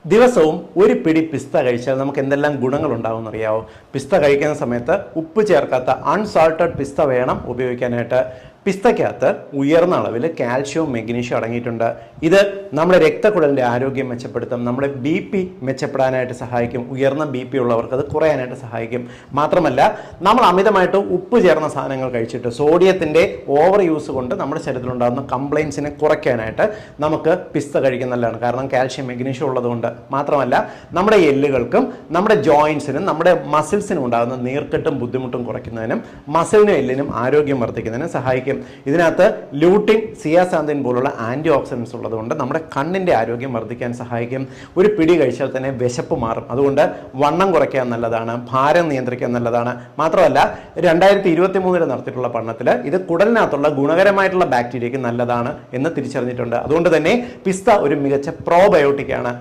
ദിവസവും ഒരു പിടി പിസ്ത കഴിച്ചാൽ നമുക്ക് എന്തെല്ലാം ഗുണങ്ങൾ ഉണ്ടാവും എന്നറിയാവോ? പിസ്ത കഴിക്കുന്ന സമയത്ത് ഉപ്പ് ചേർക്കാത്ത അൺസാൾട്ടഡ് പിസ്ത വേണം ഉപയോഗിക്കാനായിട്ട്. പിസ്തയ്ക്കകത്ത് ഉയർന്ന അളവിൽ കാൽഷ്യവും മെഗ്നീഷ്യവും അടങ്ങിയിട്ടുണ്ട്. ഇത് നമ്മുടെ രക്തക്കുഴലിൻ്റെ ആരോഗ്യം മെച്ചപ്പെടുത്തും, നമ്മുടെ BP മെച്ചപ്പെടാനായിട്ട് സഹായിക്കും. ഉയർന്ന BP ഉള്ളവർക്ക് അത് കുറയാനായിട്ട് സഹായിക്കും. മാത്രമല്ല, നമ്മൾ അമിതമായിട്ട് ഉപ്പ് ചേർന്ന സാധനങ്ങൾ കഴിച്ചിട്ട് സോഡിയത്തിൻ്റെ ഓവർ യൂസ് കൊണ്ട് നമ്മുടെ ശരീരത്തിലുണ്ടാകുന്ന കംപ്ലയിൻസിനെ കുറയ്ക്കാനായിട്ട് നമുക്ക് പിസ്ത കഴിക്കുന്ന നല്ലതാണ്. കാരണം കാൽഷ്യം മെഗ്നീഷ്യം ഉള്ളതുകൊണ്ട്. മാത്രമല്ല, നമ്മുടെ എല്ലുകൾക്കും നമ്മുടെ ജോയിൻസിനും നമ്മുടെ മസിൽസിനും ഉണ്ടാകുന്ന നീർക്കെട്ടും ബുദ്ധിമുട്ടും കുറയ്ക്കുന്നതിനും മസിലിനും എല്ലിനും ആരോഗ്യം വർദ്ധിക്കുന്നതിനും സഹായിക്കും. ഇതിനകത്ത് ലൂട്ടിൻ, സിയാസാന്തിൻ പോലുള്ള ആന്റി ഓക്സിഡൻസ് ഉള്ളതുകൊണ്ട് നമ്മുടെ കണ്ണിന്റെ ആരോഗ്യം വർദ്ധിക്കാൻ സഹായിക്കും. ഒരു പിടി കഴിച്ചാൽ തന്നെ വിശപ്പ് മാറും. അതുകൊണ്ട് വണ്ണം കുറയ്ക്കാൻ നല്ലതാണ്, ഭാരം നിയന്ത്രിക്കാൻ നല്ലതാണ്. മാത്രമല്ല, 2023 നടത്തിയിട്ടുള്ള പഠനത്തിൽ ഇത് കുടലിനകത്തുള്ള ഗുണകരമായിട്ടുള്ള ബാക്ടീരിയയ്ക്ക് നല്ലതാണ് എന്ന് തിരിച്ചറിഞ്ഞിട്ടുണ്ട്. അതുകൊണ്ട് തന്നെ പിസ്ത ഒരു മികച്ച പ്രോബയോട്ടിക് ആണ്.